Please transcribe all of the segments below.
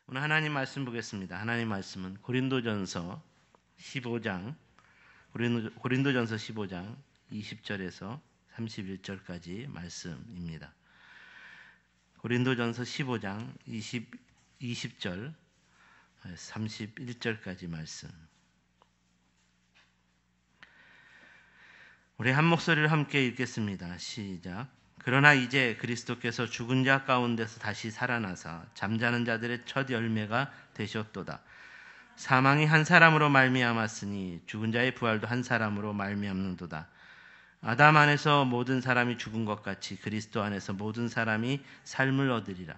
오늘 하나님 말씀 보겠습니다. 하나님 말씀은 고린도전서 15장 20절에서 31절까지 말씀입니다. 고린도전서 15장 20절 31절까지 말씀. 우리 한 목소리로 함께 읽겠습니다. 시작. 그러나 이제 그리스도께서 죽은 자 가운데서 다시 살아나사 잠자는 자들의 첫 열매가 되셨도다. 사망이 한 사람으로 말미암았으니 죽은 자의 부활도 한 사람으로 말미암는도다. 아담 안에서 모든 사람이 죽은 것 같이 그리스도 안에서 모든 사람이 삶을 얻으리라.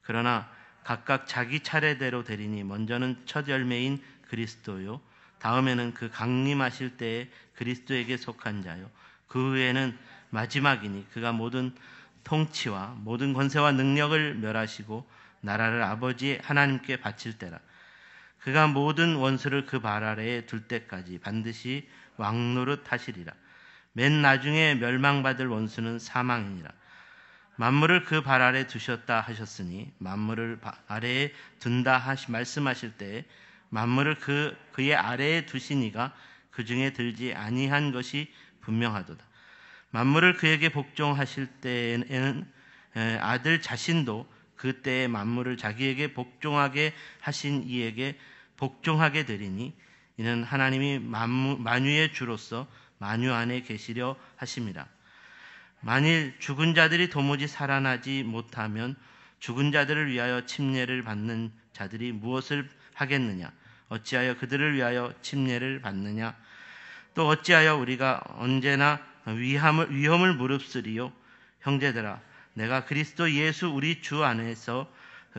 그러나 각각 자기 차례대로 되리니 먼저는 첫 열매인 그리스도요, 다음에는 그 강림하실 때에 그리스도에게 속한 자요, 그 후에는 마지막이니 그가 모든 통치와 모든 권세와 능력을 멸하시고 나라를 아버지 하나님께 바칠 때라. 그가 모든 원수를 그 발 아래에 둘 때까지 반드시 왕노릇 하시리라. 맨 나중에 멸망받을 원수는 사망이니라. 만물을 그 발 아래 두셨다 하셨으니 만물을 아래에 둔다 말씀하실 때에 만물을 그의 아래에 두시니가 그 중에 들지 아니한 것이 분명하도다. 만물을 그에게 복종하실 때에는 아들 자신도 그때에 만물을 자기에게 복종하게 하신 이에게 복종하게 되리니 이는 하나님이 만유의 주로서 만유 안에 계시려 하심이라. 만일 죽은 자들이 도무지 살아나지 못하면 죽은 자들을 위하여 침례를 받는 자들이 무엇을 하겠느냐? 어찌하여 그들을 위하여 침례를 받느냐? 또 어찌하여 우리가 언제나 위험을 무릅쓰리요? 형제들아, 내가 그리스도 예수 우리 주 안에서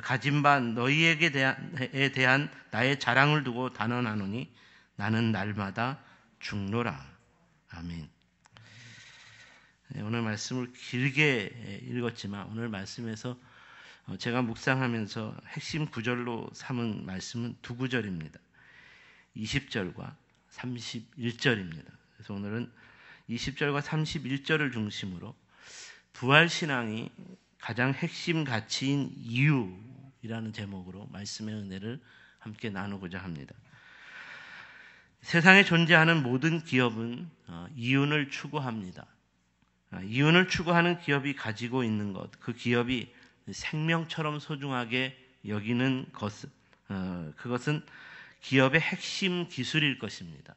가진 바 너희에게 대한 나의 자랑을 두고 단언하노니 나는 날마다 죽노라. 아멘. 오늘 말씀을 길게 읽었지만 오늘 말씀에서 제가 묵상하면서 핵심 구절로 삼은 말씀은 두 구절입니다. 20절과 31절입니다. 그래서 오늘은 20절과 31절을 중심으로 부활신앙이 가장 핵심 가치인 이유이라는 제목으로 말씀의 은혜를 함께 나누고자 합니다. 세상에 존재하는 모든 기업은 이윤을 추구합니다. 이윤을 추구하는 기업이 가지고 있는 것, 그 기업이 생명처럼 소중하게 여기는 그것은 기업의 핵심 기술일 것입니다.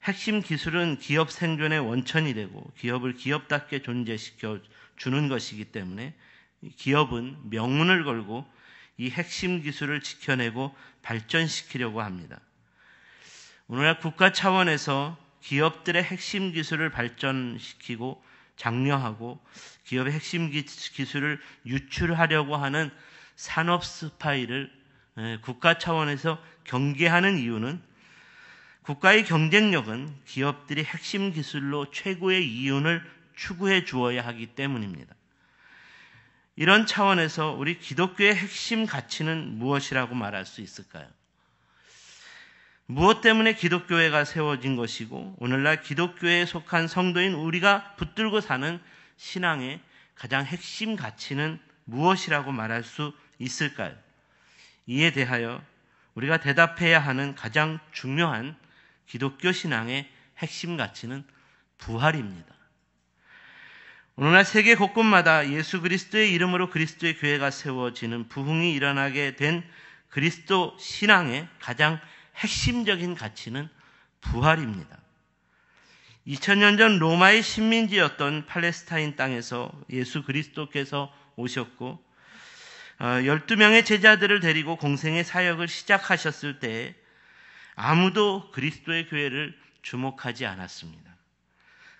핵심 기술은 기업 생존의 원천이 되고 기업을 기업답게 존재시켜 주는 것이기 때문에 기업은 명운을 걸고 이 핵심 기술을 지켜내고 발전시키려고 합니다. 오늘날 국가 차원에서 기업들의 핵심 기술을 발전시키고 장려하고 기업의 핵심 기술을 유출하려고 하는 산업 스파이를 국가 차원에서 경계하는 이유는 국가의 경쟁력은 기업들이 핵심 기술로 최고의 이윤을 추구해 주어야 하기 때문입니다. 이런 차원에서 우리 기독교의 핵심 가치는 무엇이라고 말할 수 있을까요? 무엇 때문에 기독교회가 세워진 것이고 오늘날 기독교회에 속한 성도인 우리가 붙들고 사는 신앙의 가장 핵심 가치는 무엇이라고 말할 수 있을까요? 이에 대하여 우리가 대답해야 하는 가장 중요한 기독교 신앙의 핵심 가치는 부활입니다. 오늘날 세계 곳곳마다 예수 그리스도의 이름으로 그리스도의 교회가 세워지는 부흥이 일어나게 된 그리스도 신앙의 가장 핵심적인 가치는 부활입니다. 2000년 전 로마의 식민지였던 팔레스타인 땅에서 예수 그리스도께서 오셨고 12명의 제자들을 데리고 공생의 사역을 시작하셨을 때 아무도 그리스도의 교회를 주목하지 않았습니다.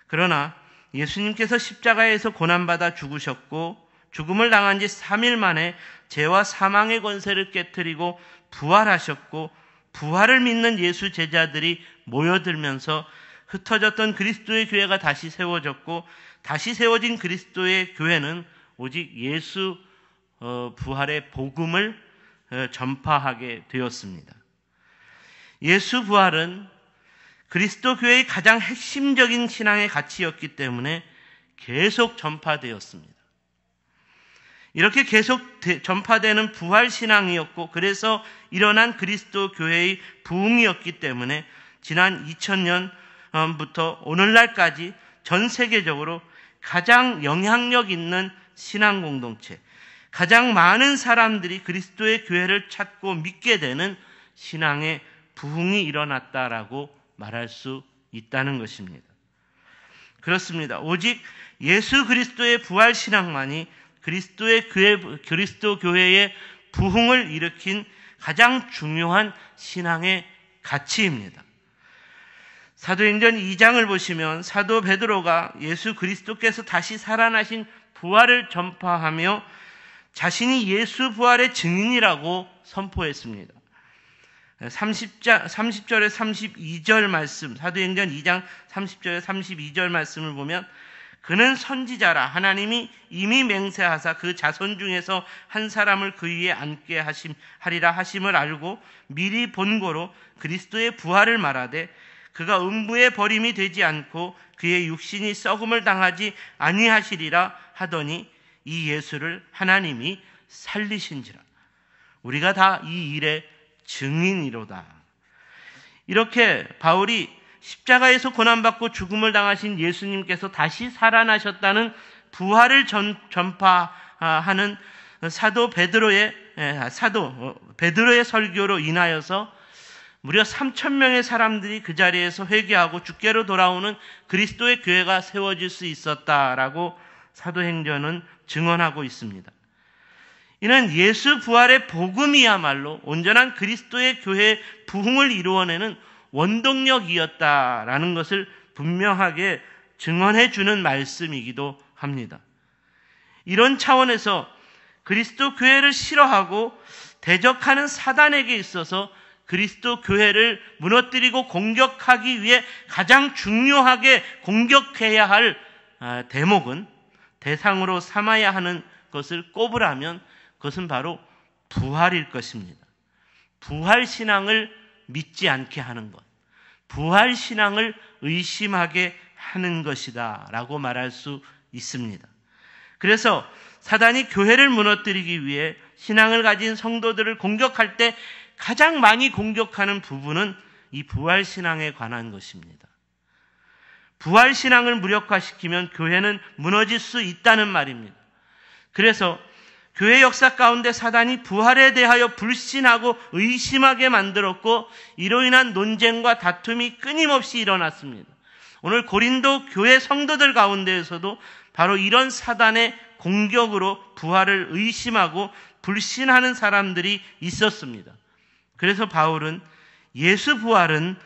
그러나 예수님께서 십자가에서 고난받아 죽으셨고 죽음을 당한 지 3일 만에 죄와 사망의 권세를 깨트리고 부활하셨고 부활을 믿는 예수 제자들이 모여들면서 흩어졌던 그리스도의 교회가 다시 세워졌고 다시 세워진 그리스도의 교회는 오직 예수 부활의 복음을 전파하게 되었습니다. 예수 부활은 그리스도 교회의 가장 핵심적인 신앙의 가치였기 때문에 계속 전파되었습니다. 이렇게 계속 전파되는 부활신앙이었고, 그래서 일어난 그리스도 교회의 부흥이었기 때문에 지난 2000년부터 오늘날까지 전 세계적으로 가장 영향력 있는 신앙 공동체, 가장 많은 사람들이 그리스도의 교회를 찾고 믿게 되는 신앙의 부흥이 일어났다라고 말할 수 있다는 것입니다. 그렇습니다. 오직 예수 그리스도의 부활 신앙만이 그리스도 교회의 부흥을 일으킨 가장 중요한 신앙의 가치입니다. 사도행전 2장을 보시면 사도 베드로가 예수 그리스도께서 다시 살아나신 부활을 전파하며 자신이 예수 부활의 증인이라고 선포했습니다. 30절에 32절 말씀, 사도행전 2장 30절에 32절 말씀을 보면 그는 선지자라 하나님이 이미 맹세하사 그 자손 중에서 한 사람을 그 위에 앉게 하리라 하심을 알고 미리 본고로 그리스도의 부활을 말하되 그가 음부에 버림이 되지 않고 그의 육신이 썩음을 당하지 아니하시리라 하더니 이 예수를 하나님이 살리신지라. 우리가 다 이 일의 증인이로다. 이렇게 바울이 십자가에서 고난받고 죽음을 당하신 예수님께서 다시 살아나셨다는 부활을 전파하는 사도 베드로의 설교로 인하여서 무려 3,000명의 사람들이 그 자리에서 회개하고 주께로 돌아오는 그리스도의 교회가 세워질 수 있었다라고 사도행전은 증언하고 있습니다. 이는 예수 부활의 복음이야말로 온전한 그리스도의 교회의 부흥을 이루어내는 원동력이었다라는 것을 분명하게 증언해 주는 말씀이기도 합니다. 이런 차원에서 그리스도 교회를 싫어하고 대적하는 사단에게 있어서 그리스도 교회를 무너뜨리고 공격하기 위해 가장 중요하게 공격해야 할 대목은, 대상으로 삼아야 하는 것을 꼽으라면 그것은 바로 부활일 것입니다. 부활신앙을 믿지 않게 하는 것, 부활신앙을 의심하게 하는 것이다 라고 말할 수 있습니다. 그래서 사단이 교회를 무너뜨리기 위해 신앙을 가진 성도들을 공격할 때 가장 많이 공격하는 부분은 이 부활신앙에 관한 것입니다. 부활신앙을 무력화시키면 교회는 무너질 수 있다는 말입니다. 그래서 교회 역사 가운데 사단이 부활에 대하여 불신하고 의심하게 만들었고 이로 인한 논쟁과 다툼이 끊임없이 일어났습니다. 오늘 고린도 교회 성도들 가운데에서도 바로 이런 사단의 공격으로 부활을 의심하고 불신하는 사람들이 있었습니다. 그래서 바울은 예수 부활은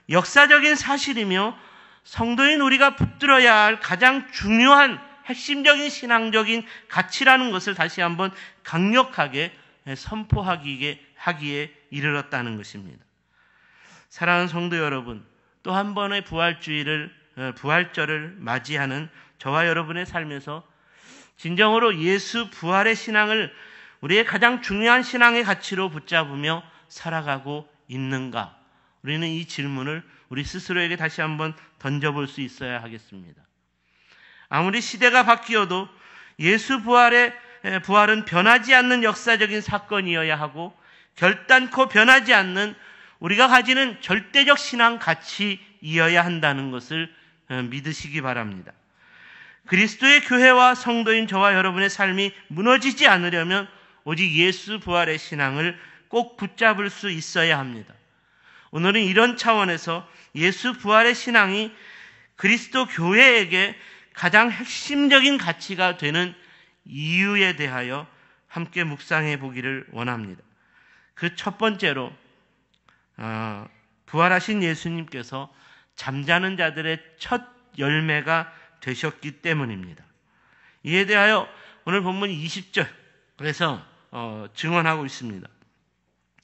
역사적인 사실이며 성도인 우리가 붙들어야 할 가장 중요한 핵심적인 신앙적인 가치라는 것을 다시 한번 강력하게 선포하기에 이르렀다는 것입니다. 사랑하는 성도 여러분, 또 한 번의 부활절을 맞이하는 저와 여러분의 삶에서 진정으로 예수 부활의 신앙을 우리의 가장 중요한 신앙의 가치로 붙잡으며 살아가고 있는가? 우리는 이 질문을 우리 스스로에게 다시 한번 던져볼 수 있어야 하겠습니다. 아무리 시대가 바뀌어도 예수 부활은 변하지 않는 역사적인 사건이어야 하고 결단코 변하지 않는 우리가 가지는 절대적 신앙 가치이어야 한다는 것을 믿으시기 바랍니다. 그리스도의 교회와 성도인 저와 여러분의 삶이 무너지지 않으려면 오직 예수 부활의 신앙을 꼭 붙잡을 수 있어야 합니다. 오늘은 이런 차원에서 예수 부활의 신앙이 그리스도 교회에게 가장 핵심적인 가치가 되는 이유에 대하여 함께 묵상해 보기를 원합니다. 그 첫 번째로 부활하신 예수님께서 잠자는 자들의 첫 열매가 되셨기 때문입니다. 이에 대하여 오늘 본문 20절에서 증언하고 있습니다.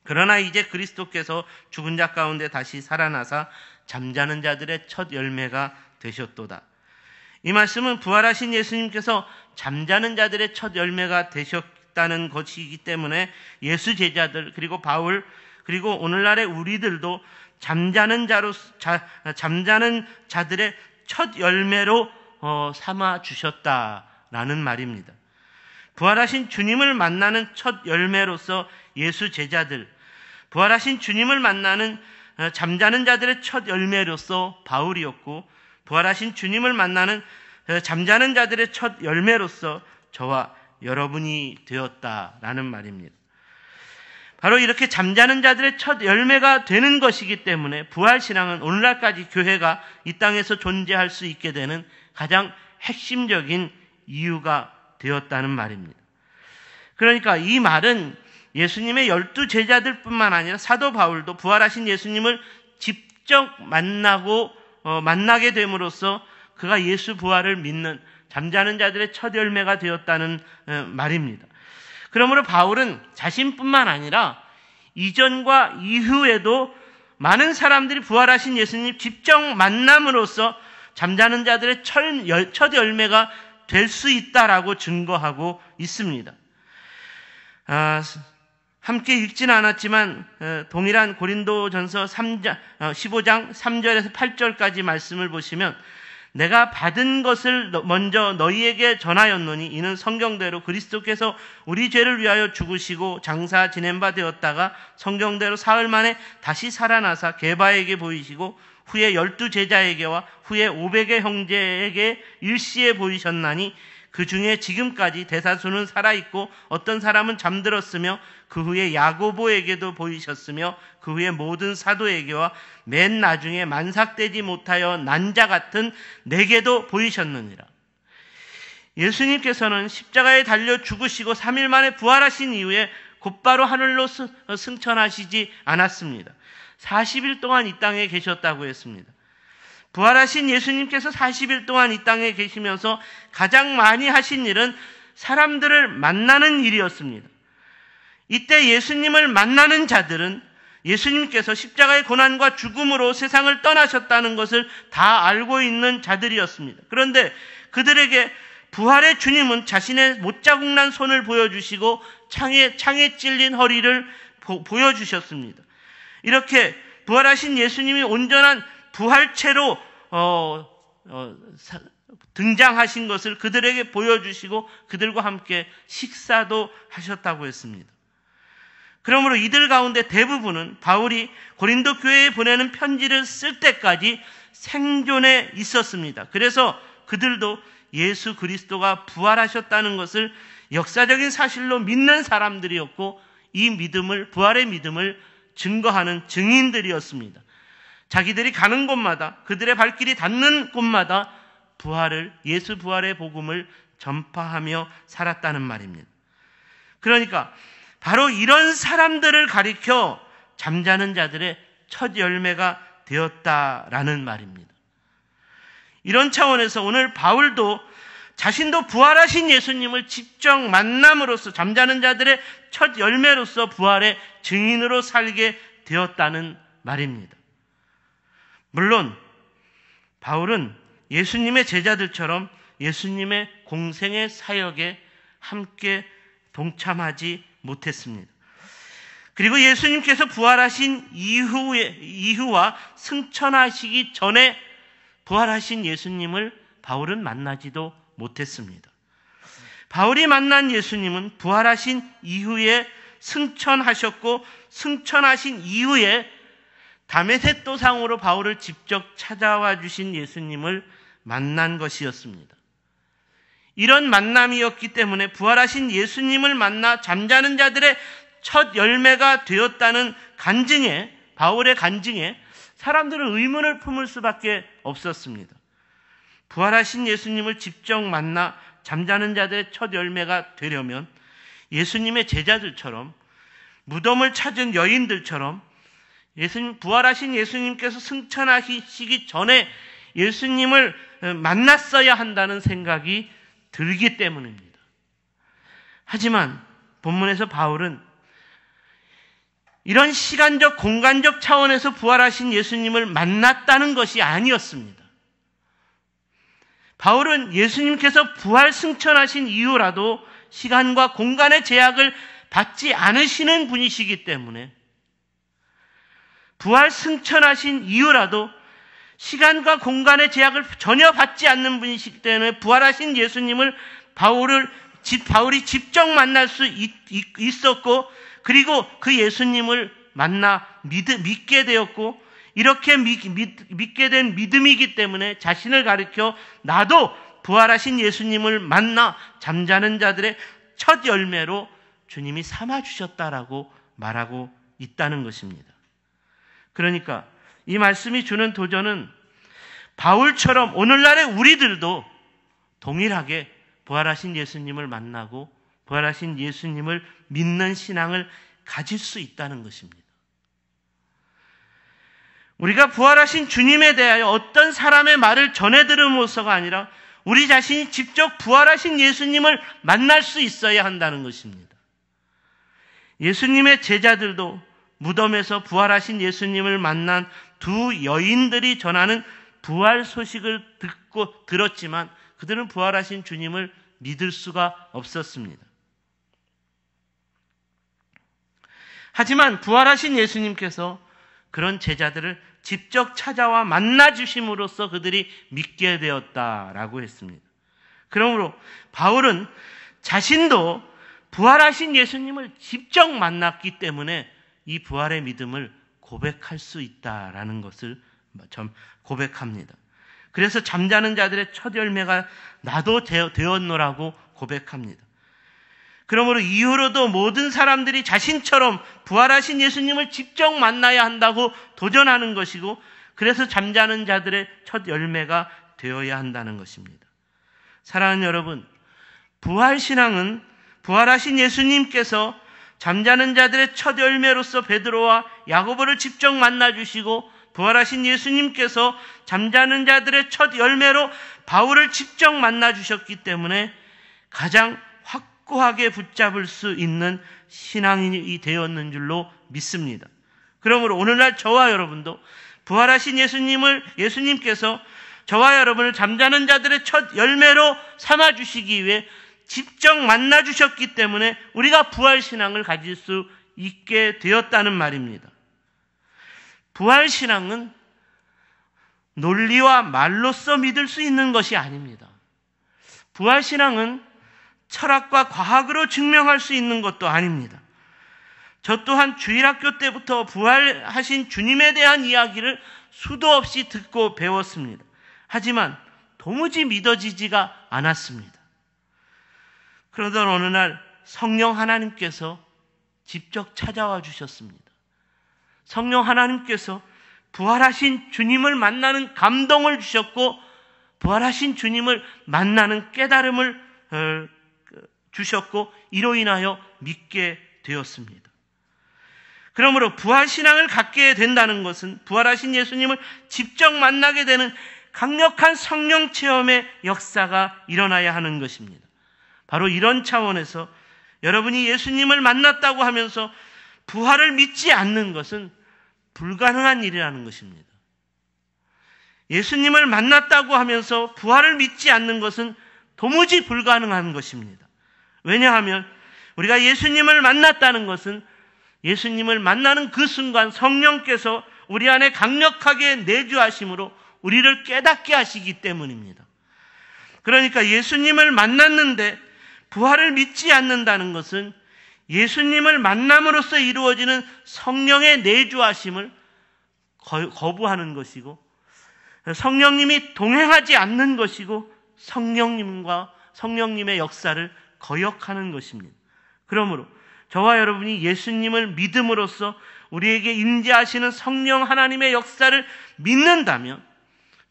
그러나 이제 그리스도께서 죽은 자 가운데 다시 살아나사 잠자는 자들의 첫 열매가 되셨도다. 이 말씀은 부활하신 예수님께서 잠자는 자들의 첫 열매가 되셨다는 것이기 때문에 예수 제자들 그리고 바울 그리고 오늘날의 우리들도 잠자는 자들의 첫 열매로 삼아 주셨다라는 말입니다. 부활하신 주님을 만나는 첫 열매로서 예수 제자들, 부활하신 주님을 만나는 잠자는 자들의 첫 열매로서 바울이었고, 부활하신 주님을 만나는 잠자는 자들의 첫 열매로서 저와 여러분이 되었다라는 말입니다. 바로 이렇게 잠자는 자들의 첫 열매가 되는 것이기 때문에 부활신앙은 오늘날까지 교회가 이 땅에서 존재할 수 있게 되는 가장 핵심적인 이유가 되었다는 말입니다. 그러니까 이 말은 예수님의 12 제자들뿐만 아니라 사도 바울도 부활하신 예수님을 직접 만나게 됨으로써 그가 예수 부활을 믿는 잠자는 자들의 첫 열매가 되었다는 말입니다. 그러므로 바울은 자신뿐만 아니라 이전과 이후에도 많은 사람들이 부활하신 예수님 직접 만남으로써 잠자는 자들의 첫 열매가 될 수 있다라고 증거하고 있습니다. 함께 읽지는 않았지만 동일한 고린도전서 15장 3절에서 8절까지 말씀을 보시면 내가 받은 것을 먼저 너희에게 전하였노니 이는 성경대로 그리스도께서 우리 죄를 위하여 죽으시고 장사 지낸 바 되었다가 성경대로 사흘 만에 다시 살아나사 게바에게 보이시고 후에 12 제자에게와 후에 500의 형제에게 일시에 보이셨나니 그 중에 지금까지 대다수는 살아있고 어떤 사람은 잠들었으며 그 후에 야고보에게도 보이셨으며 그 후에 모든 사도에게와 맨 나중에 만삭되지 못하여 난 자 같은 내게도 보이셨느니라. 예수님께서는 십자가에 달려 죽으시고 3일 만에 부활하신 이후에 곧바로 하늘로 승천하시지 않았습니다. 40일 동안 이 땅에 계셨다고 했습니다. 부활하신 예수님께서 40일 동안 이 땅에 계시면서 가장 많이 하신 일은 사람들을 만나는 일이었습니다. 이때 예수님을 만나는 자들은 예수님께서 십자가의 고난과 죽음으로 세상을 떠나셨다는 것을 다 알고 있는 자들이었습니다. 그런데 그들에게 부활의 주님은 자신의 못자국 난 손을 보여주시고 창에 찔린 허리를 보여주셨습니다. 이렇게 부활하신 예수님이 온전한 부활체로 등장하신 것을 그들에게 보여주시고 그들과 함께 식사도 하셨다고 했습니다. 그러므로 이들 가운데 대부분은 바울이 고린도 교회에 보내는 편지를 쓸 때까지 생존에 있었습니다. 그래서 그들도 예수 그리스도가 부활하셨다는 것을 역사적인 사실로 믿는 사람들이었고 이 믿음을, 부활의 믿음을 증거하는 증인들이었습니다. 자기들이 가는 곳마다, 그들의 발길이 닿는 곳마다 예수 부활의 복음을 전파하며 살았다는 말입니다. 그러니까 바로 이런 사람들을 가리켜 잠자는 자들의 첫 열매가 되었다라는 말입니다. 이런 차원에서 오늘 바울도 자신도 부활하신 예수님을 직접 만남으로써 잠자는 자들의 첫 열매로서 부활의 증인으로 살게 되었다는 말입니다. 물론 바울은 예수님의 제자들처럼 예수님의 공생의 사역에 함께 동참하지 못했습니다. 그리고 예수님께서 부활하신 이후와 승천하시기 전에 부활하신 예수님을 바울은 만나지도 못했습니다. 바울이 만난 예수님은 부활하신 이후에 승천하셨고 승천하신 이후에 다메섹 도상으로 바울을 직접 찾아와 주신 예수님을 만난 것이었습니다. 이런 만남이었기 때문에 부활하신 예수님을 만나 잠자는 자들의 첫 열매가 되었다는 간증에, 바울의 간증에 사람들은 의문을 품을 수밖에 없었습니다. 부활하신 예수님을 직접 만나 잠자는 자들의 첫 열매가 되려면 예수님의 제자들처럼, 무덤을 찾은 여인들처럼 부활하신 예수님께서 승천하시기 전에 예수님을 만났어야 한다는 생각이 들기 때문입니다. 하지만 본문에서 바울은 이런 시간적, 공간적 차원에서 부활하신 예수님을 만났다는 것이 아니었습니다. 바울은 예수님께서 부활 승천하신 이후라도 시간과 공간의 제약을 받지 않으시는 분이시기 때문에 부활 승천하신 이후라도 시간과 공간의 제약을 전혀 받지 않는 분이시기 때문에 부활하신 예수님을 바울을 바울이 직접 만날 수 있었고, 그리고 그 예수님을 만나 믿게 되었고, 이렇게 믿게 된 믿음이기 때문에 자신을 가리켜 나도 부활하신 예수님을 만나 잠자는 자들의 첫 열매로 주님이 삼아주셨다라고 말하고 있다는 것입니다. 그러니까 이 말씀이 주는 도전은 바울처럼 오늘날의 우리들도 동일하게 부활하신 예수님을 만나고 부활하신 예수님을 믿는 신앙을 가질 수 있다는 것입니다. 우리가 부활하신 주님에 대하여 어떤 사람의 말을 전해 들음으로써가 아니라 우리 자신이 직접 부활하신 예수님을 만날 수 있어야 한다는 것입니다. 예수님의 제자들도 무덤에서 부활하신 예수님을 만난 두 여인들이 전하는 부활 소식을 들었지만 그들은 부활하신 주님을 믿을 수가 없었습니다. 하지만 부활하신 예수님께서 그런 제자들을 직접 찾아와 만나주심으로써 그들이 믿게 되었다라고 했습니다. 그러므로 바울은 자신도 부활하신 예수님을 직접 만났기 때문에 이 부활의 믿음을 고백할 수 있다라는 것을 고백합니다. 그래서 잠자는 자들의 첫 열매가 나도 되었노라고 고백합니다. 그러므로 이후로도 모든 사람들이 자신처럼 부활하신 예수님을 직접 만나야 한다고 도전하는 것이고, 그래서 잠자는 자들의 첫 열매가 되어야 한다는 것입니다. 사랑하는 여러분, 부활신앙은 부활하신 예수님께서 잠자는 자들의 첫 열매로서 베드로와 야고보를 직접 만나주시고, 부활하신 예수님께서 잠자는 자들의 첫 열매로 바울을 직접 만나주셨기 때문에 가장 확고하게 붙잡을 수 있는 신앙인이 되었는 줄로 믿습니다. 그러므로 오늘날 저와 여러분도 부활하신 예수님께서 저와 여러분을 잠자는 자들의 첫 열매로 삼아주시기 위해 직접 만나주셨기 때문에 우리가 부활신앙을 가질 수 있게 되었다는 말입니다. 부활신앙은 논리와 말로써 믿을 수 있는 것이 아닙니다. 부활신앙은 철학과 과학으로 증명할 수 있는 것도 아닙니다. 저 또한 주일학교 때부터 부활하신 주님에 대한 이야기를 수도 없이 듣고 배웠습니다. 하지만 도무지 믿어지지가 않았습니다. 그러던 어느 날 성령 하나님께서 직접 찾아와 주셨습니다. 성령 하나님께서 부활하신 주님을 만나는 감동을 주셨고, 부활하신 주님을 만나는 깨달음을 주셨고, 이로 인하여 믿게 되었습니다. 그러므로 부활신앙을 갖게 된다는 것은 부활하신 예수님을 직접 만나게 되는 강력한 성령 체험의 역사가 일어나야 하는 것입니다. 바로 이런 차원에서 여러분이 예수님을 만났다고 하면서 부활을 믿지 않는 것은 불가능한 일이라는 것입니다. 예수님을 만났다고 하면서 부활을 믿지 않는 것은 도무지 불가능한 것입니다. 왜냐하면 우리가 예수님을 만났다는 것은 예수님을 만나는 그 순간 성령께서 우리 안에 강력하게 내주하심으로 우리를 깨닫게 하시기 때문입니다. 그러니까 예수님을 만났는데 부활을 믿지 않는다는 것은 예수님을 만남으로써 이루어지는 성령의 내주하심을 거부하는 것이고, 성령님이 동행하지 않는 것이고, 성령님의 역사를 거역하는 것입니다. 그러므로 저와 여러분이 예수님을 믿음으로써 우리에게 임재하시는 성령 하나님의 역사를 믿는다면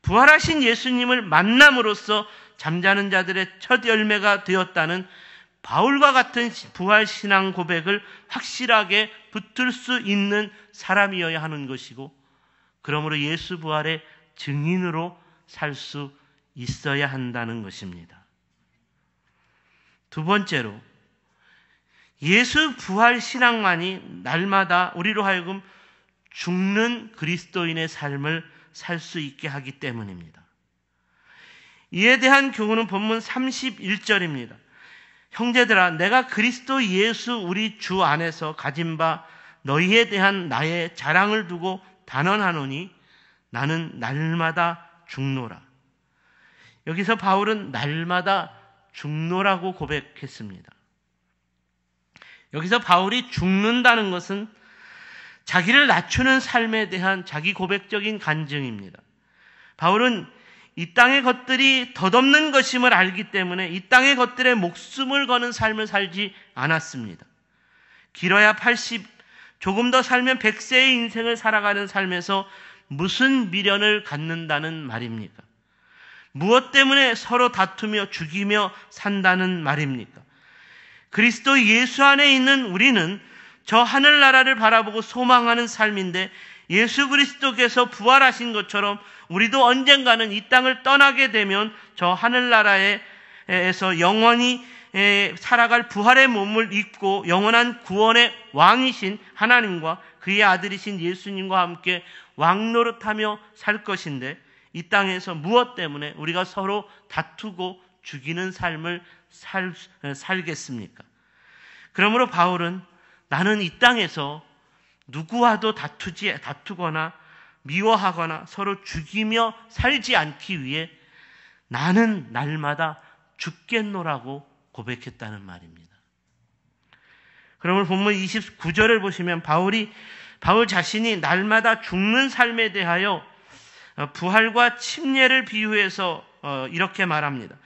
부활하신 예수님을 만남으로써 잠자는 자들의 첫 열매가 되었다는 바울과 같은 부활신앙 고백을 확실하게 붙들 수 있는 사람이어야 하는 것이고, 그러므로 예수 부활의 증인으로 살 수 있어야 한다는 것입니다. 두 번째로, 예수 부활 신앙만이 날마다 우리로 하여금 죽는 그리스도인의 삶을 살 수 있게 하기 때문입니다. 이에 대한 교훈은 본문 31절입니다. 형제들아, 내가 그리스도 예수 우리 주 안에서 가진 바 너희에 대한 나의 자랑을 두고 단언하노니 나는 날마다 죽노라. 여기서 바울은 날마다 죽노라고 고백했습니다. 여기서 바울이 죽는다는 것은 자기를 낮추는 삶에 대한 자기 고백적인 간증입니다. 바울은 이 땅의 것들이 덧없는 것임을 알기 때문에 이 땅의 것들에 목숨을 거는 삶을 살지 않았습니다. 길어야 80, 조금 더 살면 100세의 인생을 살아가는 삶에서 무슨 미련을 갖는다는 말입니까? 무엇 때문에 서로 다투며 죽이며 산다는 말입니까? 그리스도 예수 안에 있는 우리는 저 하늘나라를 바라보고 소망하는 삶인데 예수 그리스도께서 부활하신 것처럼 우리도 언젠가는 이 땅을 떠나게 되면 저 하늘나라에서 영원히 살아갈 부활의 몸을 입고 영원한 구원의 왕이신 하나님과 그의 아들이신 예수님과 함께 왕노릇하며 살 것인데 이 땅에서 무엇 때문에 우리가 서로 다투고 죽이는 삶을 살겠습니까? 그러므로 바울은 나는 이 땅에서 누구와도 다투거나 미워하거나 서로 죽이며 살지 않기 위해 나는 날마다 죽겠노라고 고백했다는 말입니다. 그러면 본문 29절을 보시면 바울 자신이 날마다 죽는 삶에 대하여 부활과 침례를 비유해서 이렇게 말합니다.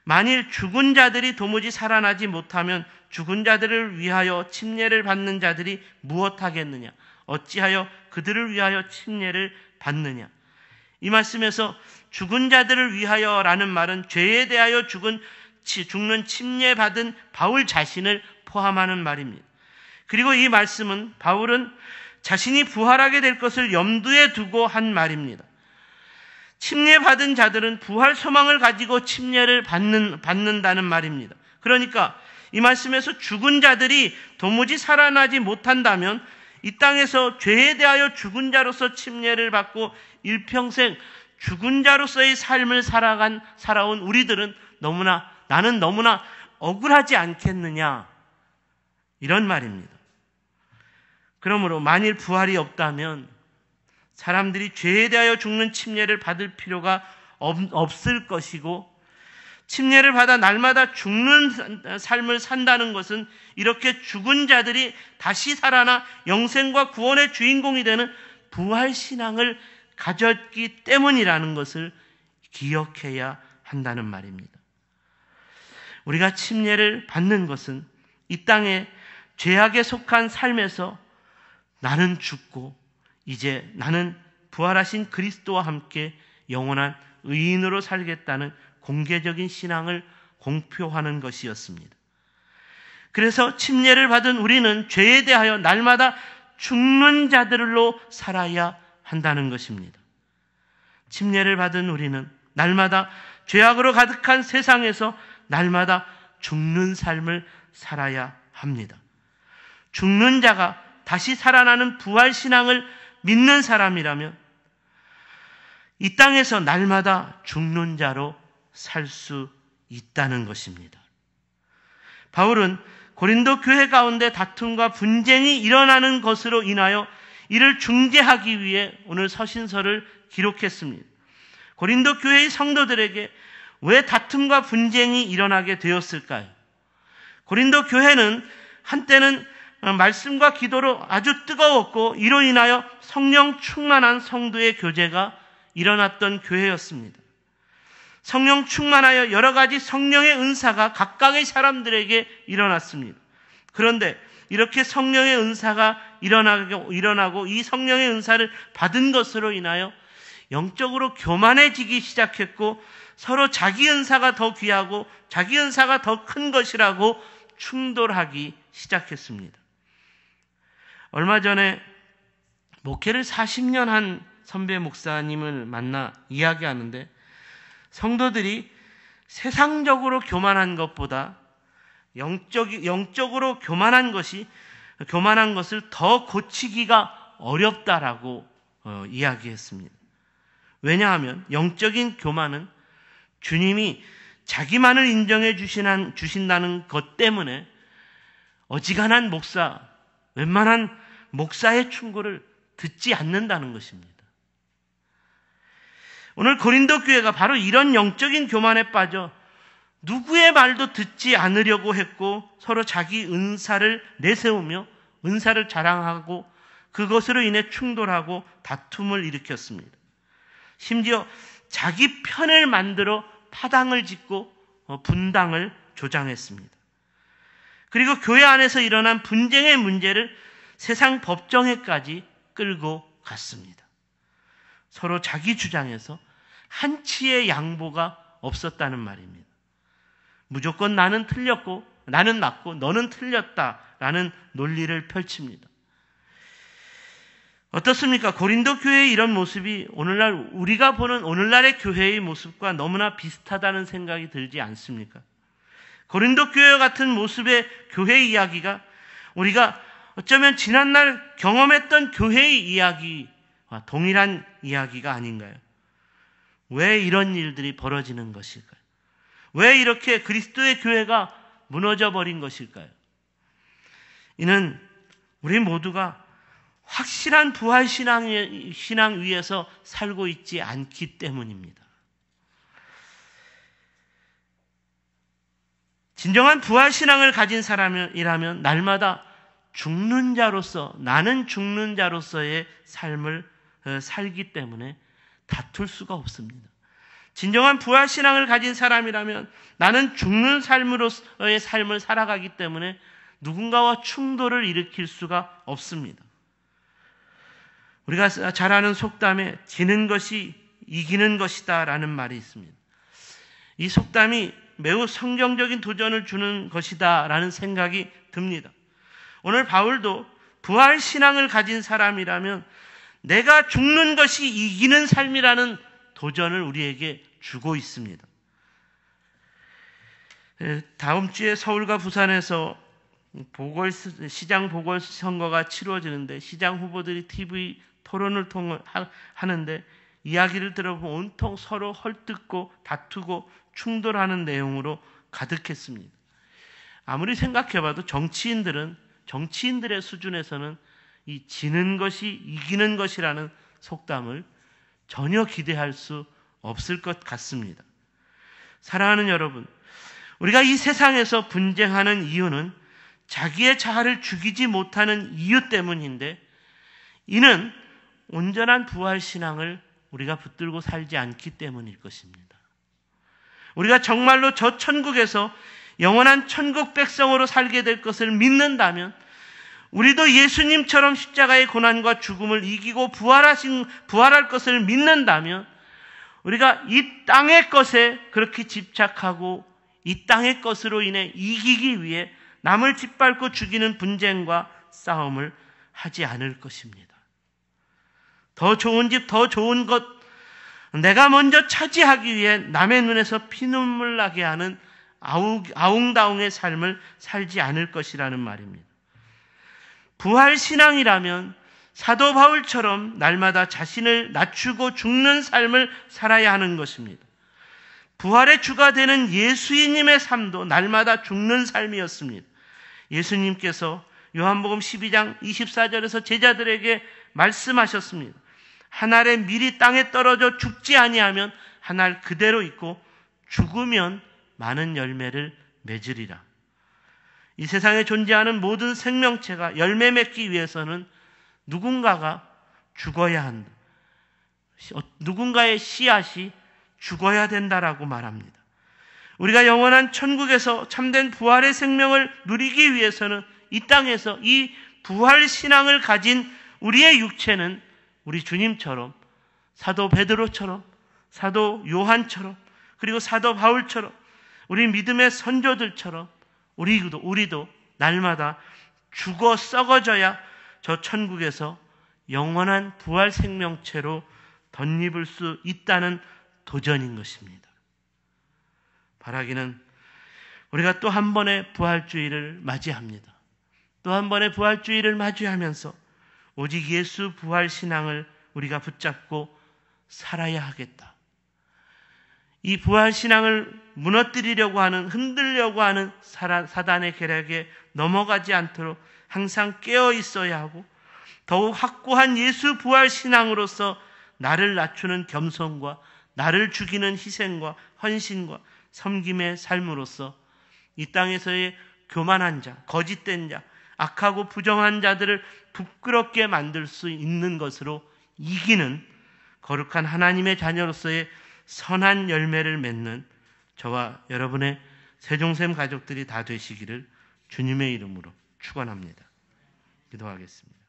만일 죽은 자들이 도무지 살아나지 못하면 죽은 자들을 위하여 침례를 받는 자들이 무엇하겠느냐? 어찌하여 그들을 위하여 침례를 받느냐? 이 말씀에서 죽은 자들을 위하여라는 말은 죄에 대하여 죽는 침례받은 바울 자신을 포함하는 말입니다. 그리고 이 말씀은 바울은 자신이 부활하게 될 것을 염두에 두고 한 말입니다. 침례받은 자들은 부활 소망을 가지고 침례를 받는다는 말입니다. 그러니까 이 말씀에서 죽은 자들이 도무지 살아나지 못한다면 이 땅에서 죄에 대하여 죽은 자로서 침례를 받고 일평생 죽은 자로서의 삶을 살아온 우리들은 나는 너무나 억울하지 않겠느냐, 이런 말입니다. 그러므로 만일 부활이 없다면 사람들이 죄에 대하여 죽는 침례를 받을 필요가 없을 것이고, 침례를 받아 날마다 죽는 삶을 산다는 것은 이렇게 죽은 자들이 다시 살아나 영생과 구원의 주인공이 되는 부활신앙을 가졌기 때문이라는 것을 기억해야 한다는 말입니다. 우리가 침례를 받는 것은 이 땅에 죄악에 속한 삶에서 나는 죽고 이제 나는 부활하신 그리스도와 함께 영원한 의인으로 살겠다는 공개적인 신앙을 공표하는 것이었습니다. 그래서 침례를 받은 우리는 죄에 대하여 날마다 죽는 자들로 살아야 한다는 것입니다. 침례를 받은 우리는 날마다 죄악으로 가득한 세상에서 날마다 죽는 삶을 살아야 합니다. 죽는 자가 다시 살아나는 부활신앙을 믿는 사람이라면 이 땅에서 날마다 죽는 자로 살 수 있다는 것입니다. 바울은 고린도 교회 가운데 다툼과 분쟁이 일어나는 것으로 인하여 이를 중재하기 위해 오늘 서신서를 기록했습니다. 고린도 교회의 성도들에게 왜 다툼과 분쟁이 일어나게 되었을까요? 고린도 교회는 한때는 말씀과 기도로 아주 뜨거웠고 이로 인하여 성령 충만한 성도의 교제가 일어났던 교회였습니다. 성령 충만하여 여러 가지 성령의 은사가 각각의 사람들에게 일어났습니다. 그런데 이렇게 성령의 은사가 일어나고 이 성령의 은사를 받은 것으로 인하여 영적으로 교만해지기 시작했고 서로 자기 은사가 더 귀하고 자기 은사가 더 큰 것이라고 충돌하기 시작했습니다. 얼마 전에 목회를 40년 한 선배 목사님을 만나 이야기하는데 성도들이 세상적으로 교만한 것보다 영적으로 교만한 것을 더 고치기가 어렵다라고 이야기했습니다. 왜냐하면 영적인 교만은 주님이 자기만을 인정해 주신다는 것 때문에 어지간한 웬만한 목사의 충고를 듣지 않는다는 것입니다. 오늘 고린도 교회가 바로 이런 영적인 교만에 빠져 누구의 말도 듣지 않으려고 했고 서로 자기 은사를 내세우며 은사를 자랑하고 그것으로 인해 충돌하고 다툼을 일으켰습니다. 심지어 자기 편을 만들어 파당을 짓고 분당을 조장했습니다. 그리고 교회 안에서 일어난 분쟁의 문제를 세상 법정에까지 끌고 갔습니다. 서로 자기 주장에서 한치의 양보가 없었다는 말입니다. 무조건 나는 틀렸고 나는 맞고 너는 틀렸다라는 논리를 펼칩니다. 어떻습니까? 고린도 교회의 이런 모습이 오늘날 우리가 보는 오늘날의 교회의 모습과 너무나 비슷하다는 생각이 들지 않습니까? 고린도 교회 같은 모습의 교회 이야기가 우리가 어쩌면 지난날 경험했던 교회의 이야기와 동일한 이야기가 아닌가요? 왜 이런 일들이 벌어지는 것일까요? 왜 이렇게 그리스도의 교회가 무너져 버린 것일까요? 이는 우리 모두가 확실한 부활신앙 위에서 살고 있지 않기 때문입니다. 진정한 부활신앙을 가진 사람이라면 날마다 죽는 자로서, 나는 죽는 자로서의 삶을 살기 때문에 다툴 수가 없습니다. 진정한 부활신앙을 가진 사람이라면 나는 죽는 삶으로서의 삶을 살아가기 때문에 누군가와 충돌을 일으킬 수가 없습니다. 우리가 잘 아는 속담에 지는 것이 이기는 것이다 라는 말이 있습니다. 이 속담이 매우 성경적인 도전을 주는 것이다 라는 생각이 듭니다. 오늘 바울도 부활신앙을 가진 사람이라면 내가 죽는 것이 이기는 삶이라는 도전을 우리에게 주고 있습니다. 다음 주에 서울과 부산에서 시장 보궐선거가 치루어지는데 시장 후보들이 TV 토론을 하는데 이야기를 들어보면 온통 서로 헐뜯고 다투고 충돌하는 내용으로 가득했습니다. 아무리 생각해봐도 정치인들의 수준에서는 이 지는 것이 이기는 것이라는 속담을 전혀 기대할 수 없을 것 같습니다. 사랑하는 여러분, 우리가 이 세상에서 분쟁하는 이유는 자기의 자아를 죽이지 못하는 이유 때문인데 이는 온전한 부활신앙을 우리가 붙들고 살지 않기 때문일 것입니다. 우리가 정말로 저 천국에서 영원한 천국 백성으로 살게 될 것을 믿는다면 우리도 예수님처럼 십자가의 고난과 죽음을 이기고 부활할 것을 믿는다면 우리가 이 땅의 것에 그렇게 집착하고 이 땅의 것으로 인해 이기기 위해 남을 짓밟고 죽이는 분쟁과 싸움을 하지 않을 것입니다. 더 좋은 집, 더 좋은 것, 내가 먼저 차지하기 위해 남의 눈에서 피눈물 나게 하는 아웅다웅의 삶을 살지 않을 것이라는 말입니다. 부활신앙이라면 사도 바울처럼 날마다 자신을 낮추고 죽는 삶을 살아야 하는 것입니다. 부활의 주가 되는 예수님의 삶도 날마다 죽는 삶이었습니다. 예수님께서 요한복음 12장 24절에서 제자들에게 말씀하셨습니다. 한 알의 밀이 땅에 떨어져 죽지 아니하면 한 알 그대로 있고 죽으면 많은 열매를 맺으리라. 이 세상에 존재하는 모든 생명체가 열매 맺기 위해서는 누군가가 죽어야 한다. 누군가의 씨앗이 죽어야 된다라고 말합니다. 우리가 영원한 천국에서 참된 부활의 생명을 누리기 위해서는 이 땅에서 이 부활 신앙을 가진 우리의 육체는 우리 주님처럼 사도 베드로처럼 사도 요한처럼 그리고 사도 바울처럼 우리 믿음의 선조들처럼 우리도 날마다 죽어 썩어져야 저 천국에서 영원한 부활 생명체로 덧입을 수 있다는 도전인 것입니다. 바라기는 우리가 또 한 번의 부활주의를 맞이합니다. 또 한 번의 부활주의를 맞이하면서 오직 예수 부활 신앙을 우리가 붙잡고 살아야 하겠다. 이 부활 신앙을 무너뜨리려고 하는, 흔들려고 하는 사단의 계략에 넘어가지 않도록 항상 깨어 있어야 하고 더욱 확고한 예수 부활 신앙으로서 나를 낮추는 겸손과 나를 죽이는 희생과 헌신과 섬김의 삶으로써 이 땅에서의 교만한 자, 거짓된 자, 악하고 부정한 자들을 부끄럽게 만들 수 있는 것으로 이기는 거룩한 하나님의 자녀로서의 선한 열매를 맺는 저와 여러분의 세종샘 가족들이 다 되시기를 주님의 이름으로 축원합니다. 기도하겠습니다.